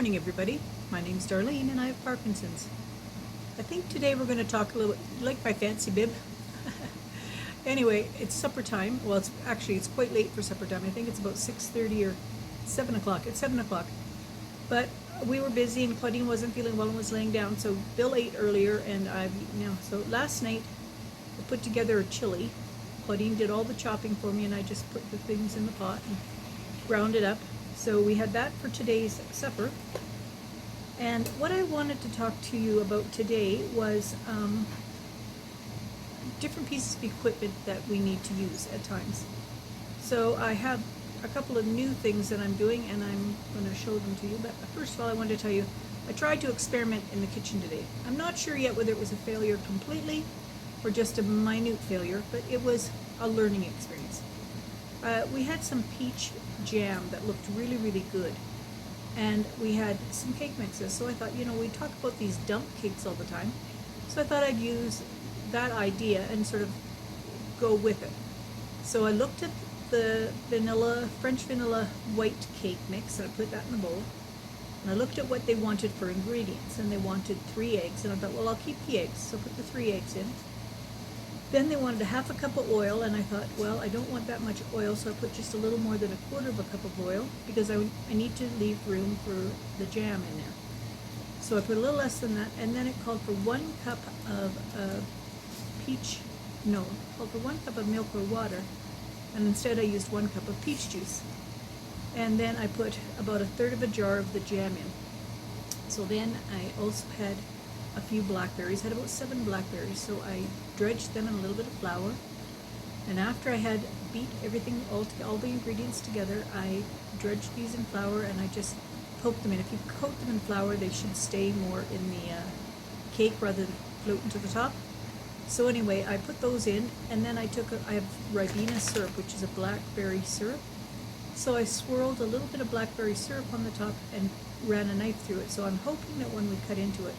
morning, everybody. My name's Darlene, and I have Parkinson's. I think today we're going to talk a little, like my fancy bib. Anyway, it's supper time. Well, it's quite late for supper time. I think it's about 6:30 or 7 o'clock. It's 7 o'clock. But we were busy, and Claudine wasn't feeling well and was laying down, so Bill ate earlier, and I've eaten now. So last night, I put together a chili. Claudine did all the chopping for me, and I just put the things in the pot and ground it up. So we had that for today's supper. And what I wanted to talk to you about today was different pieces of equipment that we need to use at times. So I have a couple of new things that I'm doing, and I'm going to show them to you. But first of all, I wanted to tell you, I tried to experiment in the kitchen today. I'm not sure yet whether it was a failure completely or just a minute failure, but it was a learning experience. We had some peach jam that looked really, really good. And we had some cake mixes. So I thought, we talk about these dump cakes all the time. So I thought I'd use that idea and sort of go with it. So I looked at the French vanilla white cake mix, and I put that in the bowl. And I looked at what they wanted for ingredients, and they wanted 3 eggs. And I thought, well, I'll keep the eggs. So I put the 3 eggs in. Then they wanted a half a cup of oil, and I thought, well, I don't want that much oil, so I put just a little more than 1/4 of a cup of oil, because I need to leave room for the jam in there. So I put a little less than that, and then it called for 1 cup of called for 1 cup of milk or water, and instead I used 1 cup of peach juice. And then I put about 1/3 of a jar of the jam in. So then I also had a few blackberries, had about 7 blackberries, so I dredged them in a little bit of flour. And after I had beat everything, all the ingredients together, I dredged these in flour, and I just poked them in. If you coat them in flour, they should stay more in the cake rather than floating to the top. So anyway, I put those in, and then I have Ribena syrup, which is a blackberry syrup. So I swirled a little bit of blackberry syrup on the top and ran a knife through it. So I'm hoping that when we cut into it,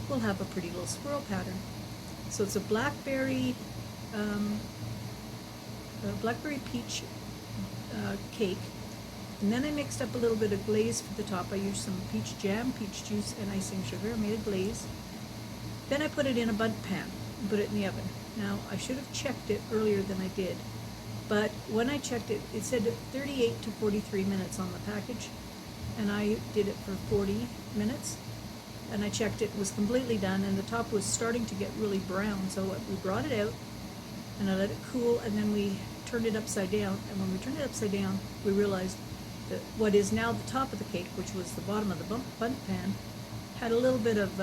we'll have a pretty little swirl pattern. So it's a blackberry peach cake. And then I mixed up a little bit of glaze for the top. I used some peach jam, peach juice, and icing sugar. I made a glaze. Then I put it in a bundt pan and put it in the oven. Now, I should have checked it earlier than I did. But when I checked it, it said 38 to 43 minutes on the package. And I did it for 40 minutes. And I checked it was completely done, and the top was starting to get really brown. So we brought it out, and I let it cool, and then we turned it upside down. And when we turned it upside down, we realized that what is now the top of the cake, which was the bottom of the bundt pan, had a little bit of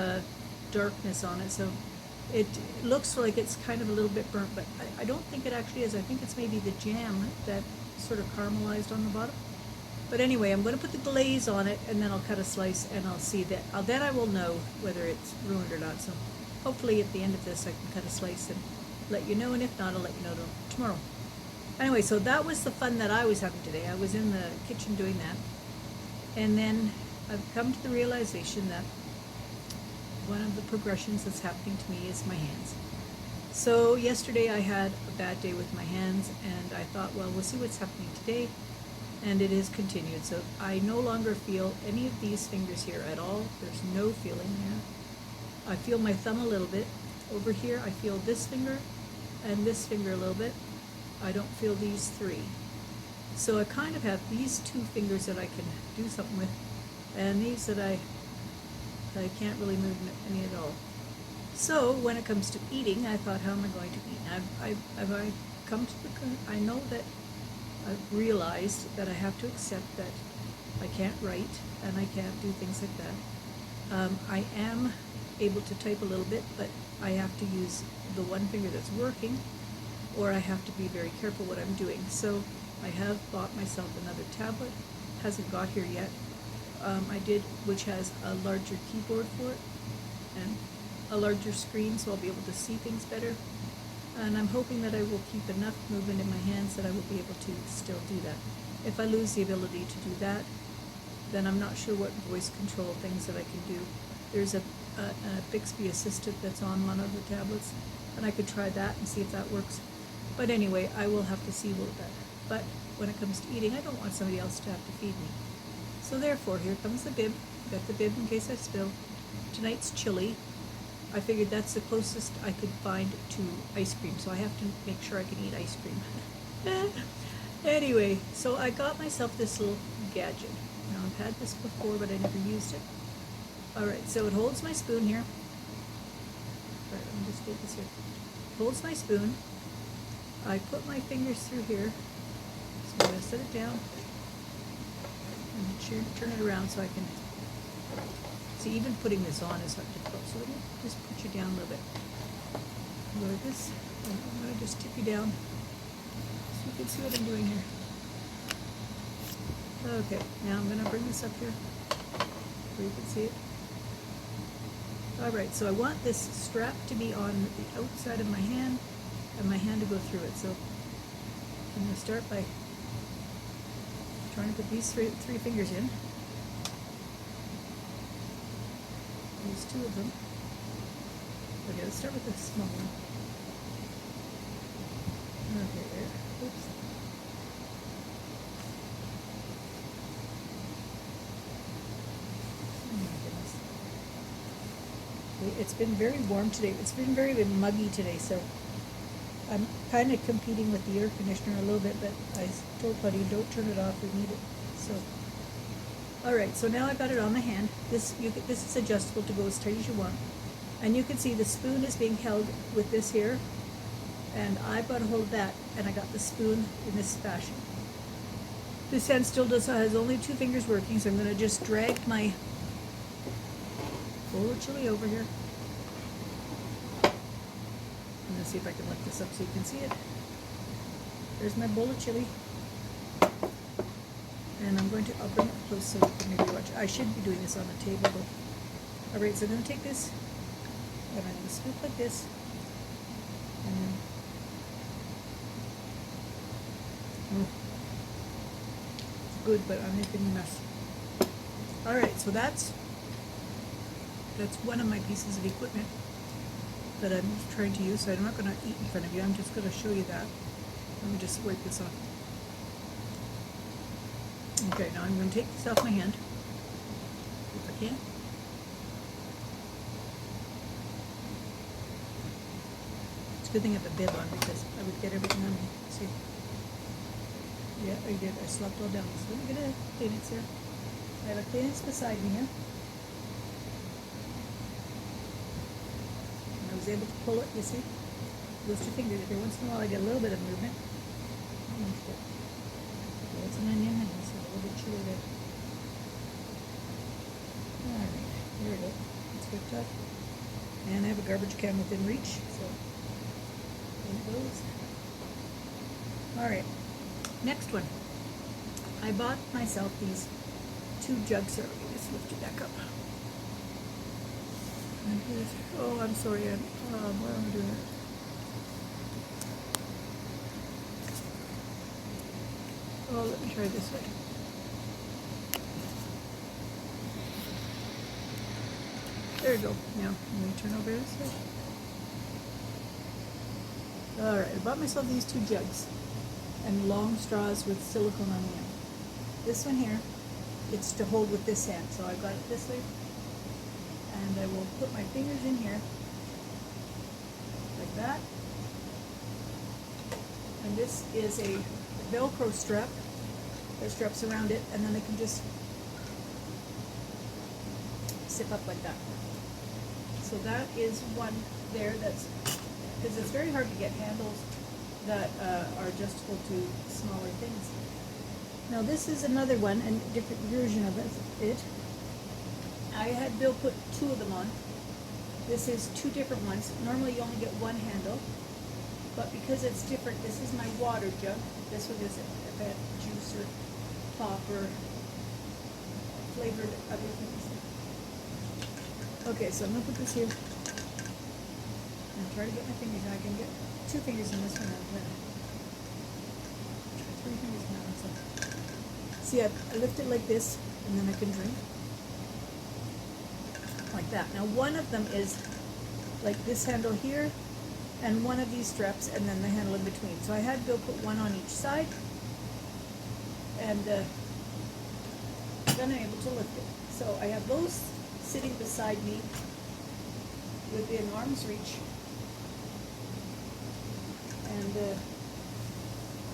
darkness on it. So it looks like it's kind of a little bit burnt, but I don't think it actually is. I think it's maybe the jam that sort of caramelized on the bottom. But anyway, I'm going to put the glaze on it, and then I'll cut a slice, and I'll see that. Then I will know whether it's ruined or not. So hopefully at the end of this I can cut a slice and let you know, and if not, I'll let you know tomorrow. Anyway, so that was the fun that I was having today. I was in the kitchen doing that. And then I've come to the realization that one of the progressions that's happening to me is my hands. So yesterday I had a bad day with my hands, and I thought, well, we'll see what's happening today. And it is continued. So I no longer feel any of these fingers here at all. There's no feeling there. I feel my thumb a little bit. Over here I feel this finger and this finger a little bit. I don't feel these 3. So I kind of have these 2 fingers that I can do something with, and these that I can't really move any at all. So when it comes to eating, I thought, how am I going to eat? I know that I've realized that I have to accept that I can't write and I can't do things like that. I am able to type a little bit, but I have to use the one finger that's working, or I have to be very careful what I'm doing. So I have bought myself another tablet. Hasn't got here yet. Which has a larger keyboard for it and a larger screen, so I'll be able to see things better. And I'm hoping that I will keep enough movement in my hands that I will be able to still do that. If I lose the ability to do that, then I'm not sure what voice control things that I can do. There's a Bixby Assistant that's on one of the tablets, and I could try that and see if that works. But anyway, I will have to see about that. But when it comes to eating, I don't want somebody else to have to feed me. So therefore, here comes the bib. Got the bib in case I spill. Tonight's chili. I figured that's the closest I could find to ice cream, so I have to make sure I can eat ice cream. Anyway, so I got myself this little gadget. Now, I've had this before, but I never used it. Alright, so it holds my spoon here. Alright, let me just get this here. It holds my spoon. I put my fingers through here. So I'm going to set it down and turn it around so I can see. Even putting this on is not difficult. So let me just put you down a little bit. Go like this. And I'm going to just tip you down so you can see what I'm doing here. Okay, now I'm going to bring this up here where you can see it. Alright, so I want this strap to be on the outside of my hand and my hand to go through it. So I'm going to start by trying to put these three fingers in. Use two of them. Okay, let's start with the small one. Okay, there. Oops. Oh my goodness. It's been very warm today. It's been very muggy today, so I'm kind of competing with the air conditioner a little bit, but I told Buddy, don't turn it off, we need it. So, alright, so now I've got it on my hand. This is adjustable to go as tight as you want. And you can see the spoon is being held with this here, and I've got to hold that, and I got the spoon in this fashion. This hand still has only two fingers working, so I'm going to just drag my bowl of chili over here. I'm going to see if I can lift this up so you can see it. There's my bowl of chili. And I'll bring it close so you can maybe watch. I should be doing this on the table though. Alright, so I'm going to take this, and I'm going to scoop like this, and then, it's good, but I'm making a mess. Alright, so that's one of my pieces of equipment that I'm trying to use. So I'm not going to eat in front of you, I'm just going to show you that. Let me just wipe this off. Okay, now I'm going to take this off my hand, if I can. It's a good thing I have a bib on because I would get everything on me. See? Yeah, I did. I slopped all down. So let me get a Kleenex here. I have a Kleenex beside me here. And I was able to pull it, you see? Those two fingers. Every once in a while I get a little bit of movement. Okay, that's an onion and this is a little bit chili there. Alright, there we go. It's whipped up. And I have a garbage can within reach, so in it goes. Alright, next one. I bought myself these two jugs here. Let me just lift it back up. And here's, oh, I'm sorry, why am I doing that? Oh, let me try this way. There we go. Now, let me turn over this way. Alright, I bought myself these two jugs and long straws with silicone on the end. This one here, it's to hold with this hand. So I've got it this way. And I will put my fingers in here, like that. And this is a Velcro strap. There's straps around it, and then I can just zip up like that. So that is one there that's, because it's very hard to get handles that are adjustable to smaller things. Now this is another one, and a different version of it. I had Bill put two of them on. This is two different ones. Normally you only get one handle, but because it's different, this is my water jug. This one is a juice or pop or flavored other things. Okay, so I'm going to put this here. And try to get my fingers. I can get two fingers in this one. Three fingers now. So. See, I lift it like this, and then I can drink. Like that. Now one of them is like this handle here, and one of these straps, and then the handle in between. So I had Bill put one on each side, and then I'm able to lift it. So I have those sitting beside me within arm's reach. And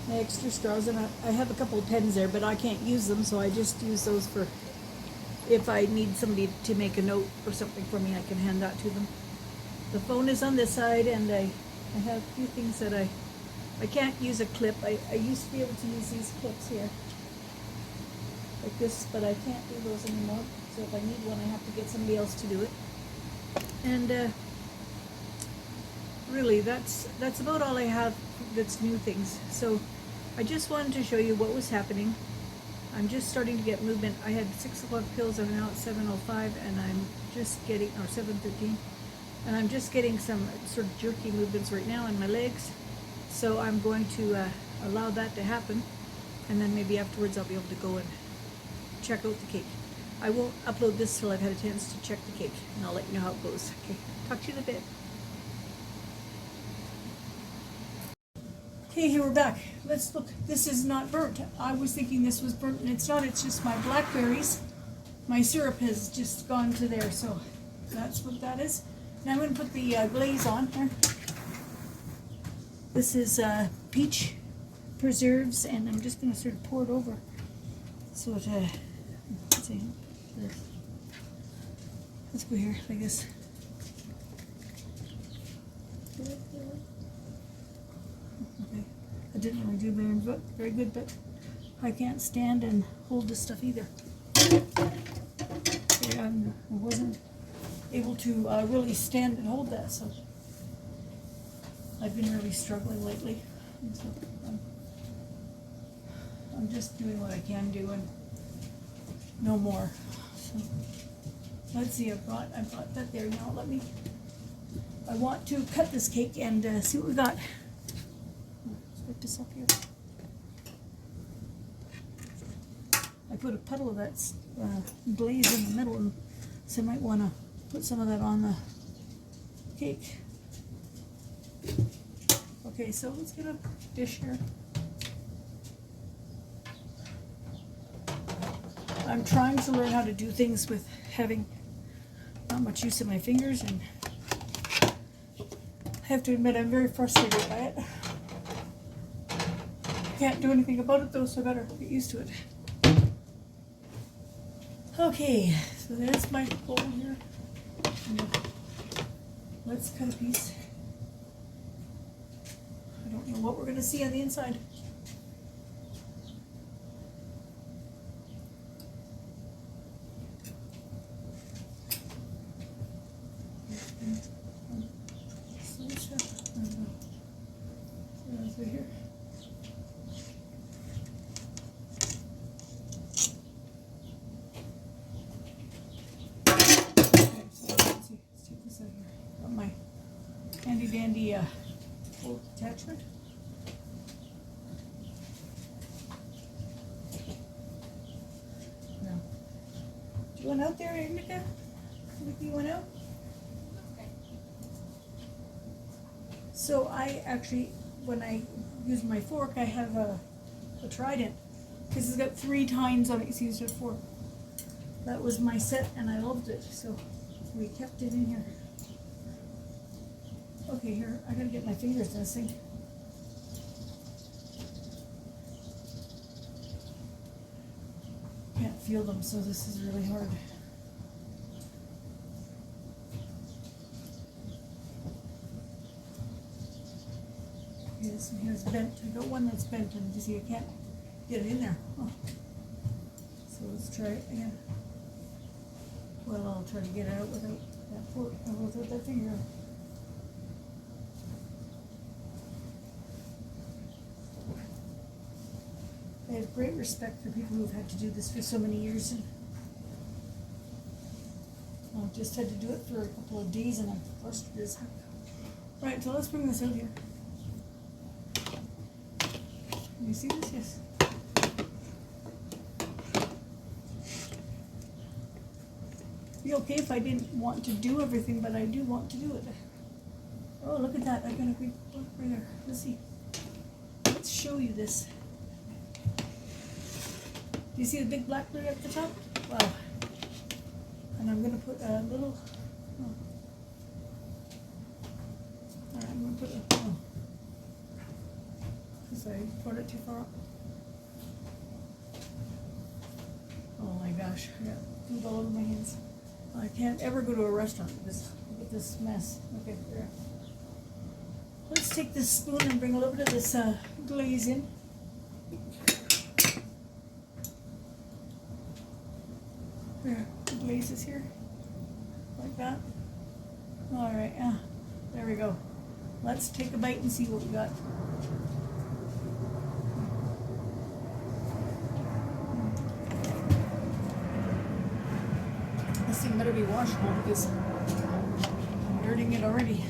my extra straws, and I have a couple of pens there, but I can't use them, so I just use those for if I need somebody to make a note or something for me, I can hand that to them. The phone is on this side, and I have a few things that I can't use a clip. I used to be able to use these clips here, like this, but I can't do those anymore. So if I need one, I have to get somebody else to do it. And really, that's about all I have that's new things. So I just wanted to show you what was happening. I'm just starting to get movement. I had 6 o'clock pills, I'm now at 7:05, and I'm just getting, or 7:13, and I'm just getting some sort of jerky movements right now in my legs. So I'm going to allow that to happen, and then maybe afterwards I'll be able to go and check out the cake. I won't upload this till I've had a chance to check the cake, and I'll let you know how it goes. Okay, talk to you in a bit. Okay, here we're back. Let's look. This is not burnt. I was thinking this was burnt, and it's not. It's just my blackberries. My syrup has just gone to there, so that's what that is. Now I'm going to put the glaze on here. This is peach preserves, and I'm just going to sort of pour it over. So it, let's see. Let's go here, like this. Okay. I didn't really do very good, but I can't stand and hold this stuff either. Okay, I wasn't able to really stand and hold that, so I've been really struggling lately. And so I'm just doing what I can do and no more. So let's see, I've got that there now. I want to cut this cake and see what we got. Let's put this up here. I put a puddle of that glaze in the middle, and so I might want to put some of that on the cake. Okay, so let's get a dish here. I'm trying to learn how to do things with having not much use of my fingers, and I have to admit I'm very frustrated by it. Can't do anything about it though, so I better get used to it. Okay, so there's my bowl here. Let's cut a piece. I don't know what we're going to see on the inside. Over here. Handy dandy old attachment. No. Do you want out there, Indica? You want out? Okay. So I actually, when I use my fork, I have a trident because it's got 3 tines on it. You see, it's a fork. That was my set, and I loved it, so we kept it in here. Okay, here, I gotta get my fingers in this thing. Can't feel them, so this is really hard. Okay, this one here is bent. I got one that's bent, and you see, I can't get it in there. Oh. So let's try it again. Well, I'll try to get it out without that fork, or without that finger. I have great respect for people who've had to do this for so many years, and I've just had to do it for a couple of days, and I'm frustrated as heck. Right, so let's bring this out here. Can you see this? Yes. It'd be okay if I didn't want to do everything, but I do want to do it. Oh, look at that. I got a big book right there. Let's see. Let's show you this. Do you see the big blackberry at the top? Wow. And I'm going to put a little, alright, I'm going to put a, sorry, I poured it too far up. Oh my gosh, I got food all over my hands. I can't ever go to a restaurant with this mess. Okay, there. Let's take this spoon and bring a little bit of this glaze in. There, the glaze is here. Like that. Alright, there we go. Let's take a bite and see what we got. This thing better be washable because I'm dirtying it already.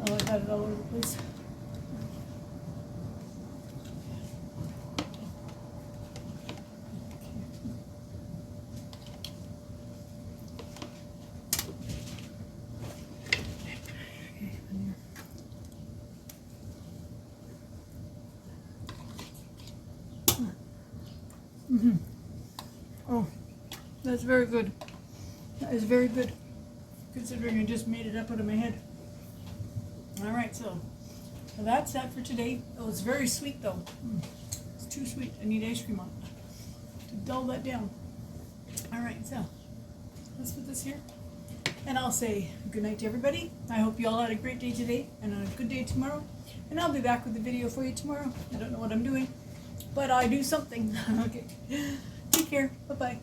Oh, I got it all over the place. Oh, that's very good. That is very good, considering I just made it up out of my head. Alright, so that's that for today. Oh, it's very sweet though. It's too sweet. I need ice cream on it to dull that down. Alright, so let's put this here. And I'll say good night to everybody. I hope you all had a great day today and a good day tomorrow. And I'll be back with a video for you tomorrow. I don't know what I'm doing, but I do something. Okay. Take care. Bye-bye.